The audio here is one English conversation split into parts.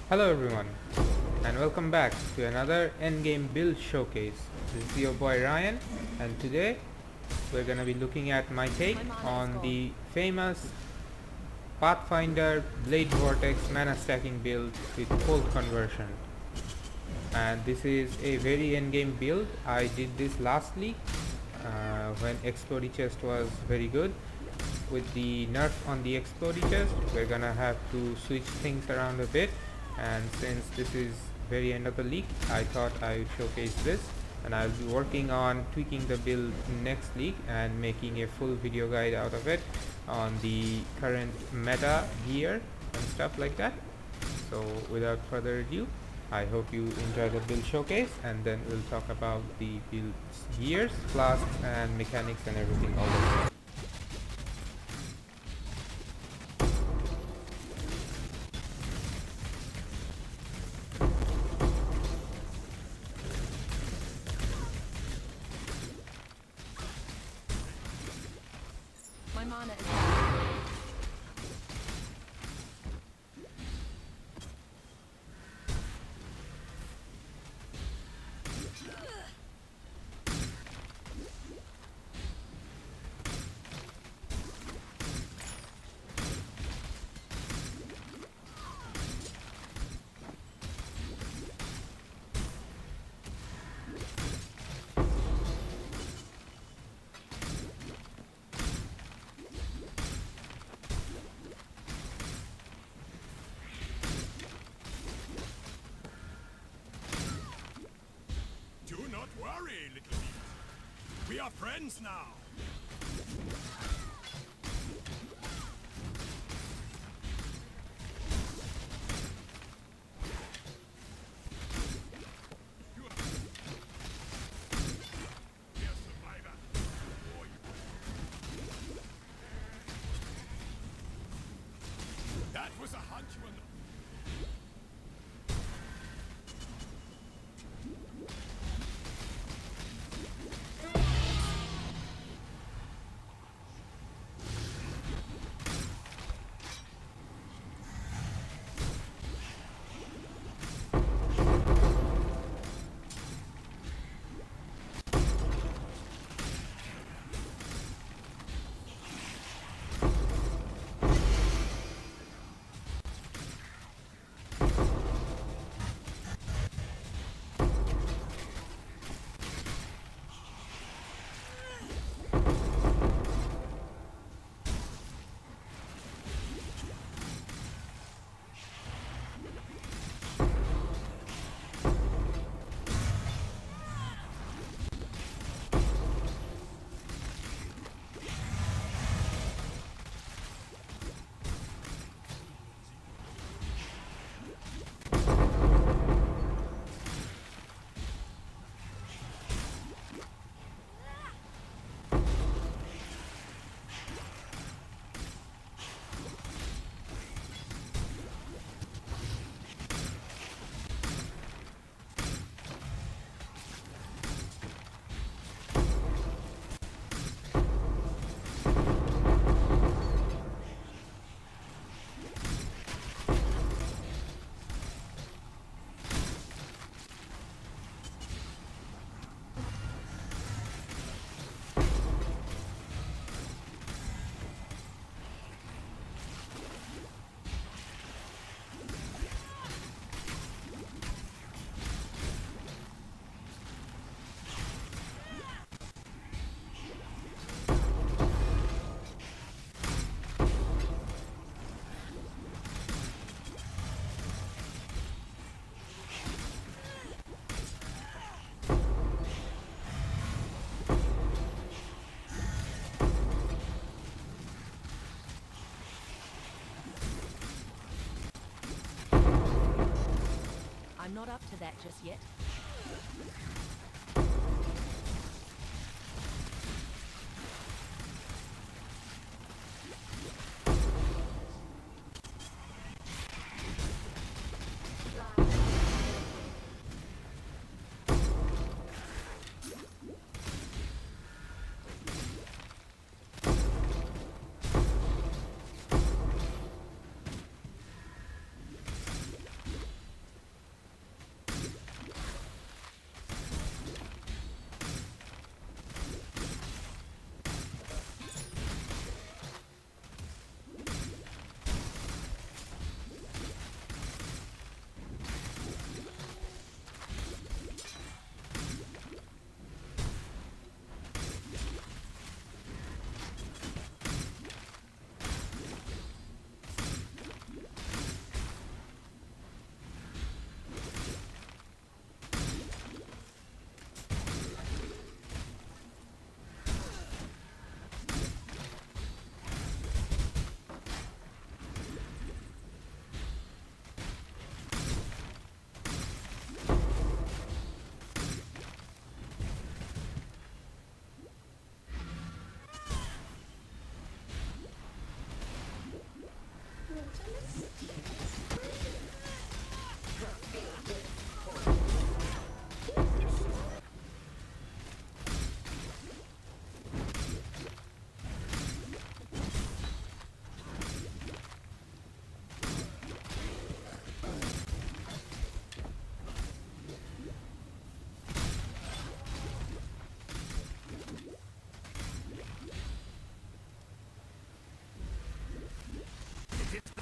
Hello everyone, and welcome back to another endgame build showcase. This is your boy Ryan, and today we're gonna be looking at my take on the famous Pathfinder Blade Vortex mana stacking build with cold conversion. And this is a very endgame build. I did this last week when Explodey chest was very good. With the nerf on the Explodey chest, we're gonna have to switch things around a bit, and since this is very end of the league, I thought I would showcase this, and I'll be working on tweaking the build next league and making a full video guide out of it on the current meta gear and stuff like that. So without further ado, I hope you enjoy the build showcase, and then we'll talk about the build's gears, flasks and mechanics and everything all over. My mana is Do not worry, little beast. We are friends now. Dear survivor. That was a hunch you were not. I'm not up to that just yet.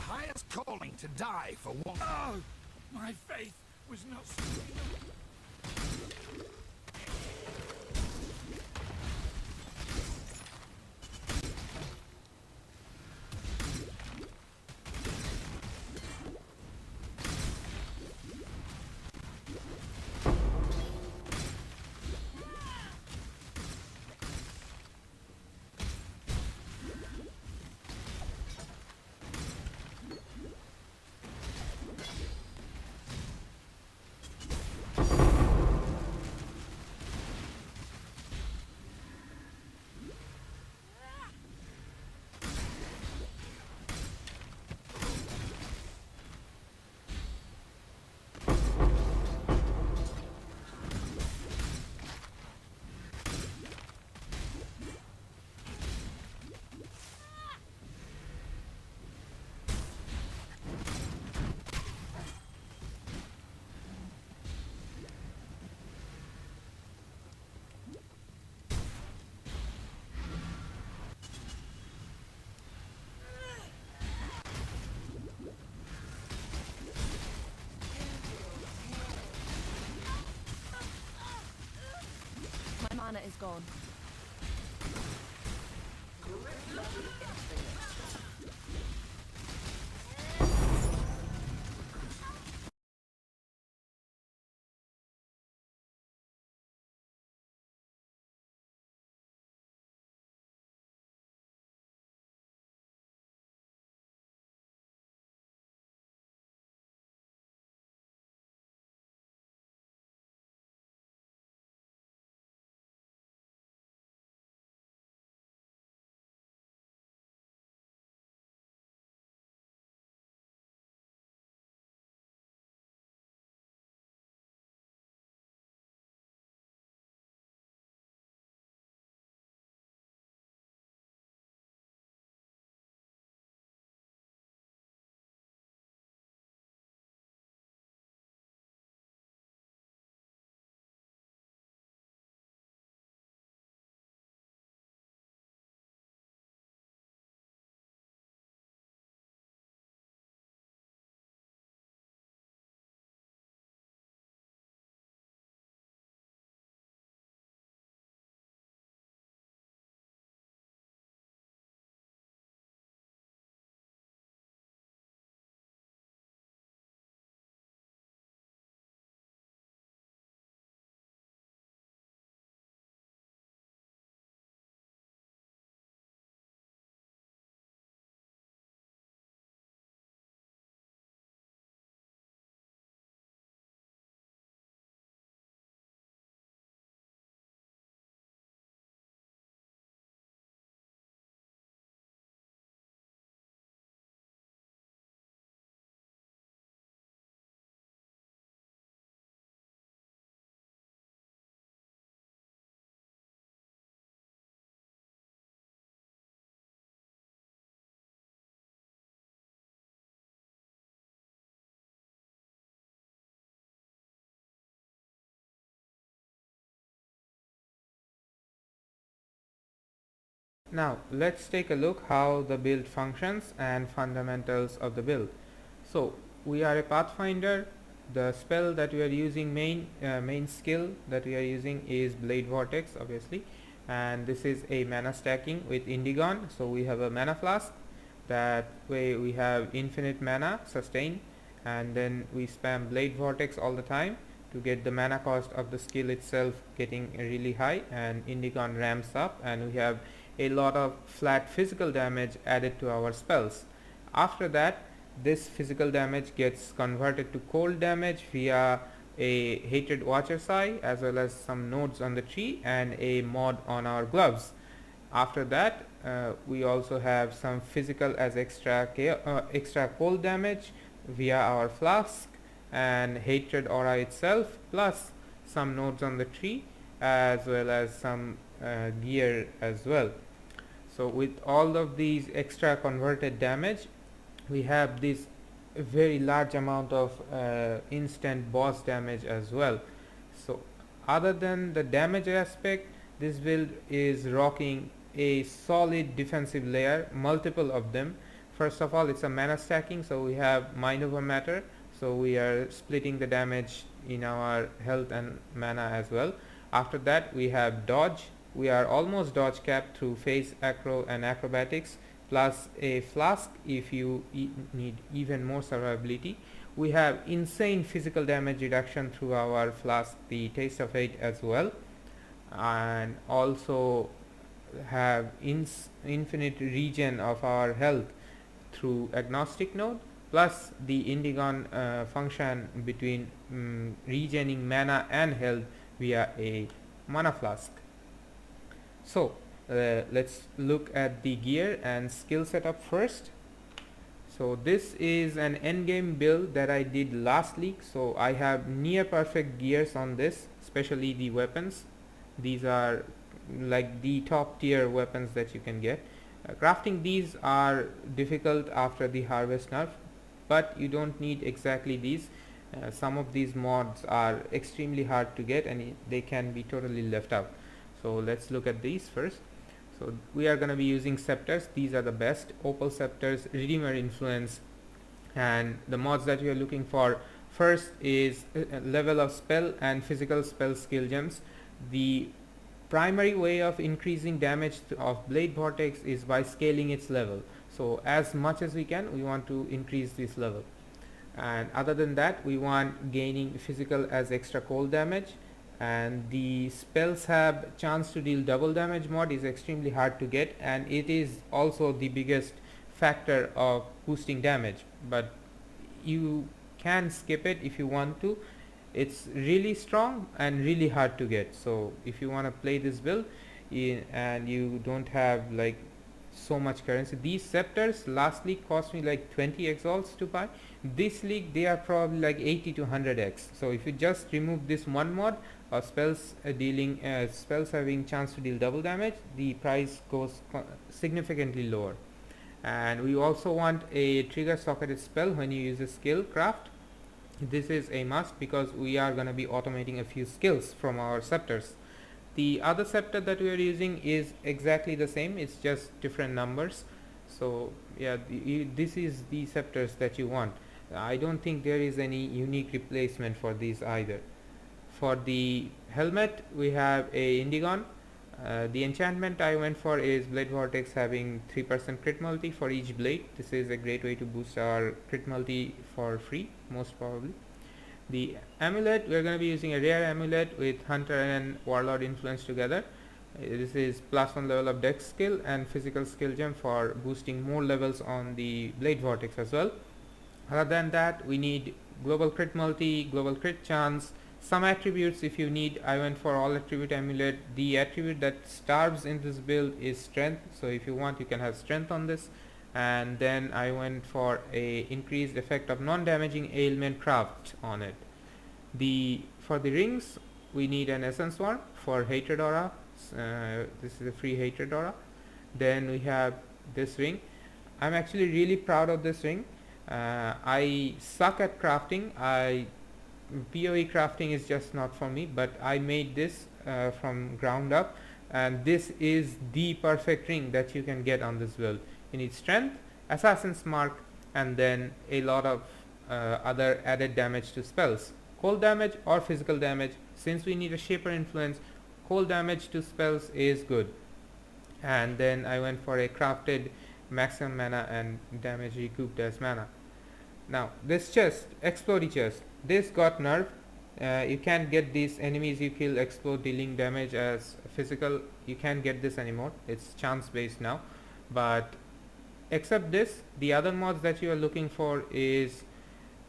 highest calling to die for one. Oh, my faith was not strong enough. My mana is gone. Now let's take a look how the build functions and fundamentals of the build. So we are a Pathfinder. The spell that we are using, main skill that we are using is Blade Vortex, obviously, and this is a mana stacking with indigon. So we have a mana flask, that way we have infinite mana sustain, and then we spam Blade Vortex all the time to get the mana cost of the skill itself getting really high, and indigon ramps up, and we have a lot of flat physical damage added to our spells. After that, this physical damage gets converted to cold damage via a Hated Watcher's Eye, as well as some nodes on the tree and a mod on our gloves. After that, we also have some physical as extra cold damage via our flask and Hatred Aura itself, plus some nodes on the tree, as well as some gear as well. So with all of these extra converted damage, we have this very large amount of instant boss damage as well. So other than the damage aspect, this build is rocking a solid defensive layer, multiple of them, First of all, it's a mana stacking, so we have mind over matter, so we are splitting the damage in our health and mana as well. After that, we have dodge. We are almost dodge capped through phase, acro and acrobatics, plus a flask if you need even more survivability. We have insane physical damage reduction through our flask, the taste of fate as well, and also have infinite regen of our health through agnostic node, plus the indigon function between regening mana and health via a mana flask. So let's look at the gear and skill setup first. So this is an endgame build that I did last league, so I have near perfect gears on this, especially the weapons. These are like the top tier weapons that you can get. Crafting these are difficult after the harvest nerf, but you don't need exactly these. Some of these mods are extremely hard to get and they can be totally left out. So let's look at these first. So we are going to be using scepters. These are the best: opal scepters, redeemer influence. And the mods that we are looking for first is level of spell and physical spell skill gems. The primary way of increasing damage of blade vortex is by scaling its level. So as much as we can, we want to increase this level. And other than that, we want gaining physical as extra cold damage. And the spells have chance to deal double damage mod is extremely hard to get, and it is also the biggest factor of boosting damage, but you can skip it if you want to. It's really strong and really hard to get, so if you want to play this build and you don't have like so much currency, these scepters last league cost me like 20 exalts to buy. This league they are probably like 80 to 100x. So if you just remove this one mod of spells spells having chance to deal double damage, the price goes significantly lower. And we also want a trigger socketed spell when you use a skill craft. This is a must because we are going to be automating a few skills from our scepters. The other scepter that we are using is exactly the same, it's just different numbers. So yeah, this is the scepters that you want. I don't think there is any unique replacement for these either. For the helmet, we have a indigon. The enchantment I went for is blade vortex, having 3% crit multi for each blade. This is a great way to boost our crit multi for free, most probably. The amulet, we are going to be using a rare amulet with hunter and warlord influence together. This is +1 level of dex skill and physical skill gem for boosting more levels on the blade vortex as well. Other than that, we need global crit multi, global crit chance, some attributes if you need. I went for all attribute amulet. The attribute that starves in this build is strength, so if you want you can have strength on this. And then I went for a increased effect of non-damaging ailment craft on it. For the rings, we need an essence one for hatred aura. This is a free hatred aura. Then we have this ring. I'm actually really proud of this ring. I suck at crafting. POE crafting is just not for me, but I made this from ground up, and this is the perfect ring that you can get on this build. You need strength, assassin's mark, and then a lot of other added damage to spells, cold damage or physical damage. Since we need a shaper influence, cold damage to spells is good. And then I went for a crafted maximum mana and damage recouped as mana. Now this chest, explodey chest, this got nerfed. You can't get these enemies you kill explode dealing damage as physical. You can't get this anymore, it's chance based now. But except this, the other mods that you are looking for is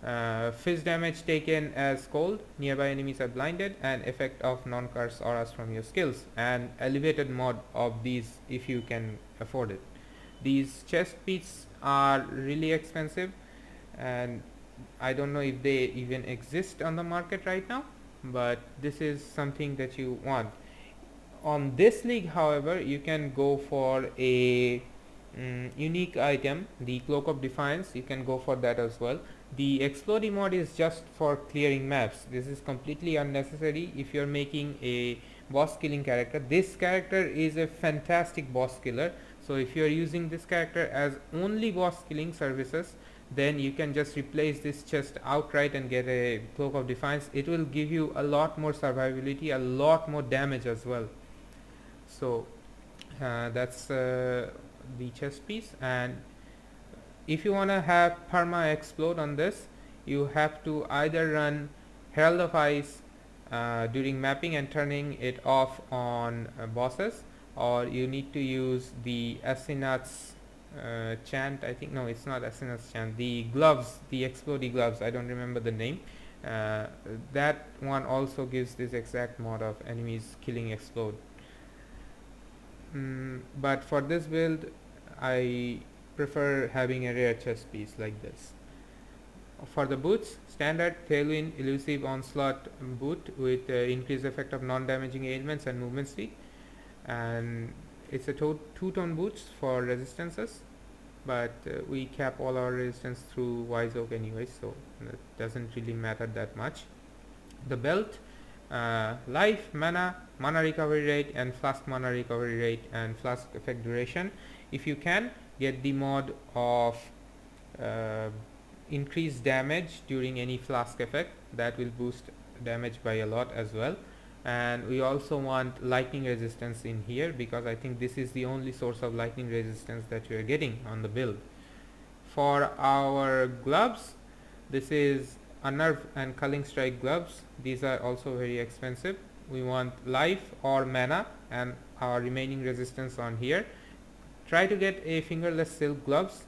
fizz damage taken as cold, nearby enemies are blinded, and effect of non-curse auras from your skills, and elevated mod of these if you can afford it. These chest beats are really expensive, and I don't know if they even exist on the market right now, but this is something that you want. On this league, however, you can go for a unique item, the Cloak of Defiance. You can go for that as well. The Explodey mod is just for clearing maps. This is completely unnecessary if you're making a boss killing character. This character is a fantastic boss killer, So if you are using this character as only boss killing services, then you can just replace this chest outright and get a Cloak of Defiance. It will give you a lot more survivability, a lot more damage as well. So that's the chest piece. And if you want to have perma explode on this, you have to either run Herald of Ice during mapping and turning it off on bosses, or you need to use the Asenath's chant. I think, no, it's not Asenath's chant, the gloves, the explodey gloves, I don't remember the name. That one also gives this exact mod of enemies killing explode. But for this build I prefer having a rare chest piece like this. For the boots, standard Tailwind Elusive Onslaught boot with increased effect of non-damaging ailments and movement speed, and it's a two-tone boots for resistances, but we cap all our resistance through Wise Oak anyway, so it doesn't really matter that much. The belt, life, mana recovery rate, and flask mana recovery rate, and flask effect duration. If you can, get the mod of increased damage during any flask effect, that will boost damage by a lot as well. And we also want lightning resistance in here, because I think this is the only source of lightning resistance that you are getting on the build. For our gloves, this is Unnerve and Culling Strike gloves. These are also very expensive. We want life or mana and our remaining resistance on here. Try to get a fingerless silk gloves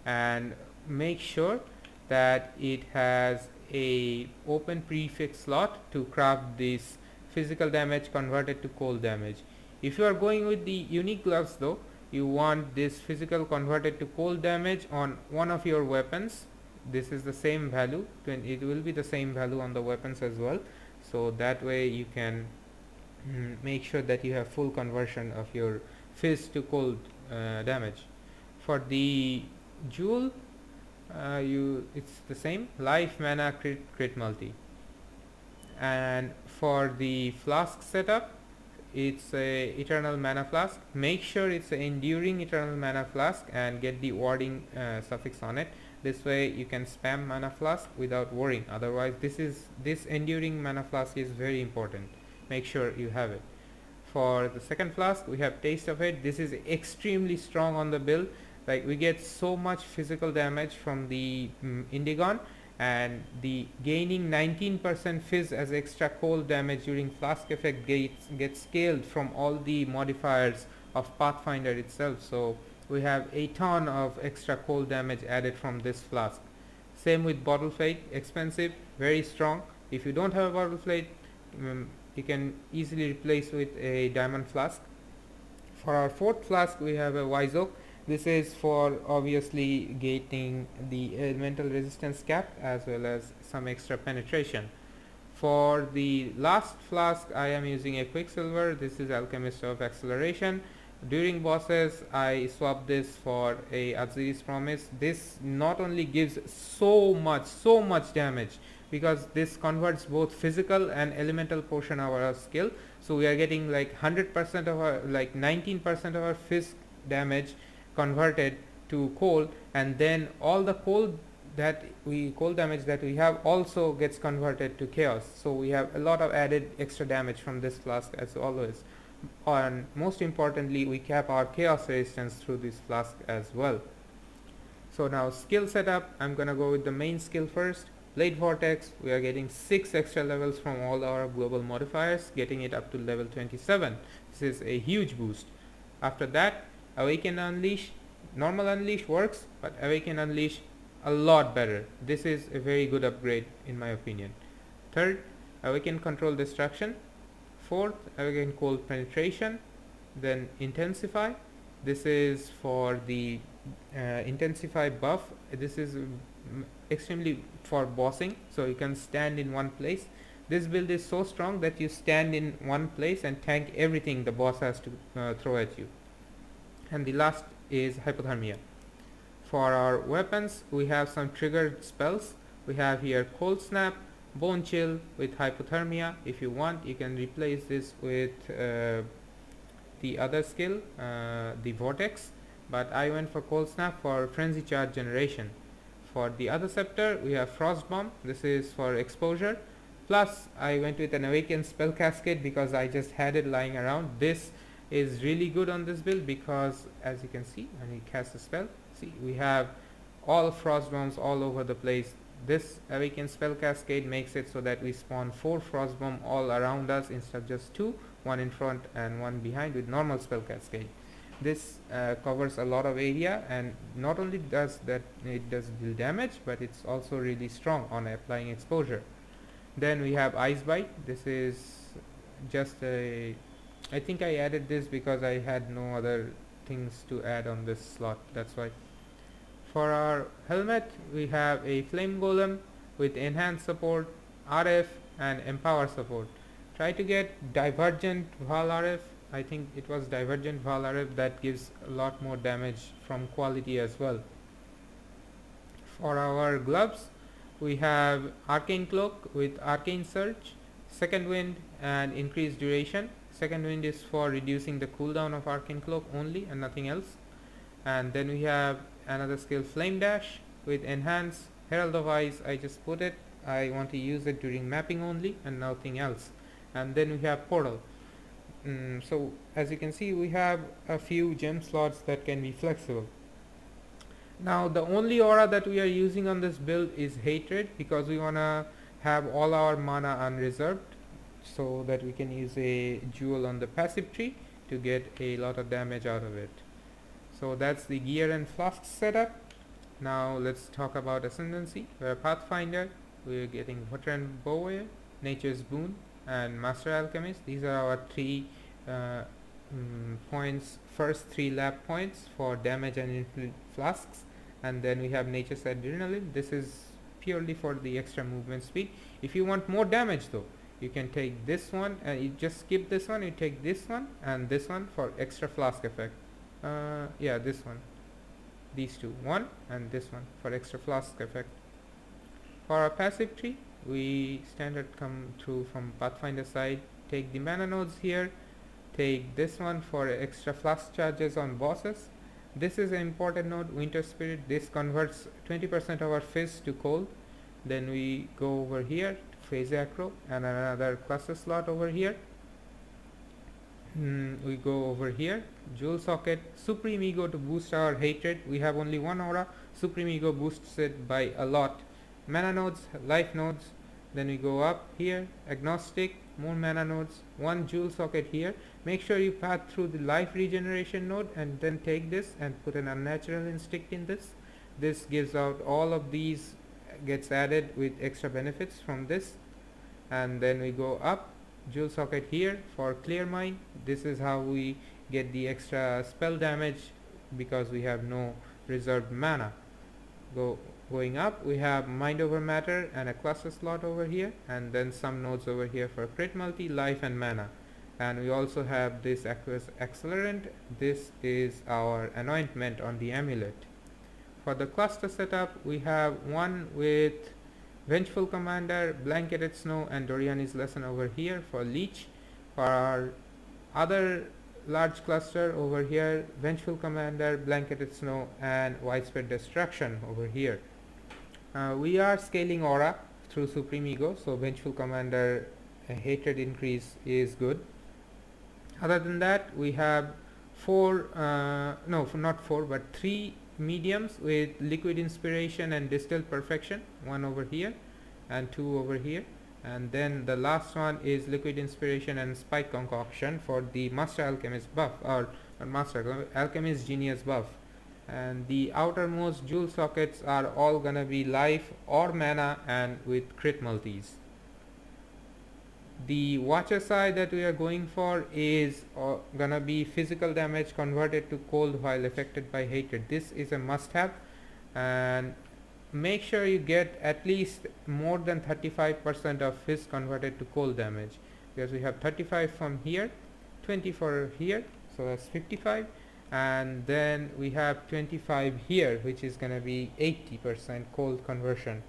and make sure that it has a open prefix slot to craft this physical damage converted to cold damage. If you are going with the unique gloves though, you want this physical converted to cold damage on one of your weapons. This is the same value, it will be the same value on the weapons as well, so that way you can make sure that you have full conversion of your fizz to cold damage. For the jewel, it's the same, life, mana, crit multi. And for the flask setup, it's a eternal mana flask. Make sure it's an enduring eternal mana flask and get the warding suffix on it. This way you can spam mana flask without worrying. Otherwise, this enduring mana flask is very important. Make sure you have it. For the second flask, we have Taste of It. This is extremely strong on the build. Like, we get so much physical damage from the indigon, and the gaining 19% fizz as extra cold damage during flask effect gets scaled from all the modifiers of Pathfinder itself. So we have a ton of extra cold damage added from this flask. Same with Bottle Fate, expensive, very strong. If you don't have a Bottle Fate, you can easily replace with a diamond flask. For our fourth flask, we have a Wise Oak. This is for obviously gating the elemental resistance cap as well as some extra penetration. For the last flask, I am using a Quicksilver. This is Alchemist of Acceleration. During bosses, I swap this for a Aziri's Promise. This not only gives so much damage, because this converts both physical and elemental portion of our skill. So we are getting like 100% of our, like 19% of our fizz damage converted to cold, and then all the cold damage that we have also gets converted to chaos. So we have a lot of added extra damage from this flask as always. And most importantly, we cap our chaos resistance through this flask as well. So now skill setup, I'm gonna go with the main skill first. Blade Vortex, we are getting 6 extra levels from all our global modifiers, getting it up to level 27. This is a huge boost. After that, Awaken Unleash. Normal Unleash works, but Awaken Unleash a lot better. This is a very good upgrade in my opinion. Third, Awaken Control Destruction. Fourth, Awaken Cold Penetration. Then Intensify. This is for the Intensify buff. This is extremely for bossing, so you can stand in one place. This build is so strong that you stand in one place and tank everything the boss has to throw at you. And the last is Hypothermia. For our weapons, we have some triggered spells. We have here Cold Snap, Bone Chill with Hypothermia. If you want, you can replace this with the other skill, the vortex, but I went for cold snap for frenzy charge generation. For the other scepter we have frost bomb, this is for exposure, plus I went with an awakened spell cascade because I just had it lying around. This is really good on this build because as you can see when we cast a spell, see we have all frost bombs all over the place. This awakened spell cascade makes it so that we spawn 4 frost bomb all around us instead of just 2, one in front and one behind with normal spell cascade. This covers a lot of area, and not only does that it does deal damage, but it's also really strong on applying exposure. Then we have ice bite. This is just a, I think I added this because I had no other things to add on this slot, that's why. For our helmet we have a flame golem with enhanced support, RF and empower support. Try to get divergent Val RF. I think it was divergent Val RF that gives a lot more damage from quality as well. For our gloves we have arcane cloak with arcane surge, second wind and increased duration. Second wind is for reducing the cooldown of arcane cloak only and nothing else. And then we have another skill, flame dash with enhance herald of ice. I just put it, I want to use it during mapping only and nothing else. And then we have portal. So as you can see we have a few gem slots that can be flexible. Now the only aura that we are using on this build is hatred, because we want to have all our mana unreserved so that we can use a jewel on the passive tree to get a lot of damage out of it. So that's the gear and flask setup. Now let's talk about Ascendancy. We're Pathfinder, we're getting Veteran Bowie, Nature's Boon and Master Alchemist. These are our 3 points, first 3 lap points for damage and infinite flasks. And then we have Nature's Adrenaline. This is purely for the extra movement speed. If you want more damage though, you can take this one and you just skip this one, you take this one and this one for extra flask effect. Yeah, this one, these two, one and this one for extra flask effect. For our passive tree we standard come through from Pathfinder side, take the mana nodes here, take this one for extra flask charges on bosses. This is an important node, Winter Spirit. This converts 20% of our fizz to cold. Then we go over here to phase acro and another cluster slot over here. We go over here, jewel socket, supreme ego to boost our hatred. We have only one aura, supreme ego boosts it by a lot. Mana nodes, life nodes. Then we go up here, agnostic, more mana nodes, one jewel socket here. Make sure you pass through the life regeneration node and then take this and put an unnatural instinct in this. This gives out all of these, gets added with extra benefits from this. And then we go up, jewel socket here for clear mind. This is how we get the extra spell damage because we have no reserved mana. Going up we have mind over matter and a cluster slot over here, and then some nodes over here for crit multi, life and mana. And we also have this aqueous accelerant. This is our anointment on the amulet. For the cluster setup we have one with Vengeful Commander, Blanketed Snow and Doriani's Lesson over here for leech. For our other large cluster over here, Vengeful Commander, Blanketed Snow and Widespread Destruction over here. We are scaling aura through Supreme Ego, so Vengeful Commander hatred increase is good. Other than that we have 3 mediums with Liquid Inspiration and Distilled Perfection, one over here and 2 over here, and then the last one is Liquid Inspiration and Spike Concoction for the Master Alchemist buff, or Master Alchemist Genius buff. And the outermost jewel sockets are all gonna be life or mana and with crit multis. The Watcher side that we are going for is gonna be physical damage converted to cold while affected by hatred. This is a must have, and make sure you get at least more than 35% of fizz converted to cold damage, because we have 35 from here, 20 for here, so that's 55, and then we have 25 here, which is gonna be 80% cold conversion.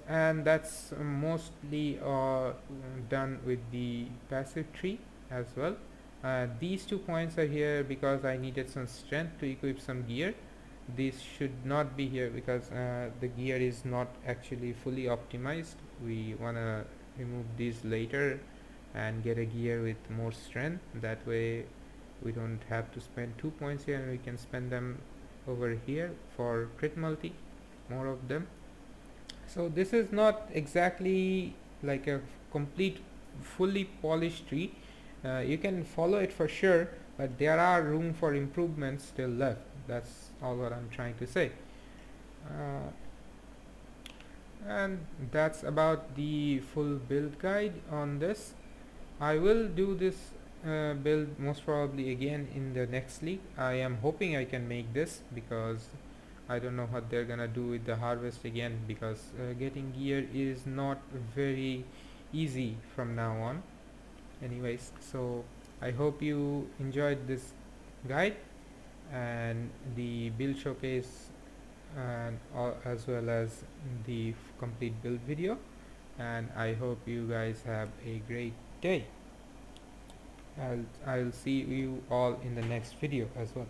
and that's mostly done with the passive tree as well. These 2 points are here because I needed some strength to equip some gear. This should not be here because the gear is not actually fully optimized. We wanna remove these later and get a gear with more strength. That way we don't have to spend 2 points here, and we can spend them over here for crit multi, more of them. So this is not exactly like a complete fully polished tree. You can follow it for sure, but there are room for improvements still left. That's all what I'm trying to say. uh, and that's about the full build guide on this. I will do this build most probably again in the next league. I am hoping I can make this because I don't know what they're gonna do with the harvest again, because getting gear is not very easy from now on. Anyways, so I hope you enjoyed this guide and the build showcase, and as well as the complete build video, and I hope you guys have a great day. I'll see you all in the next video as well.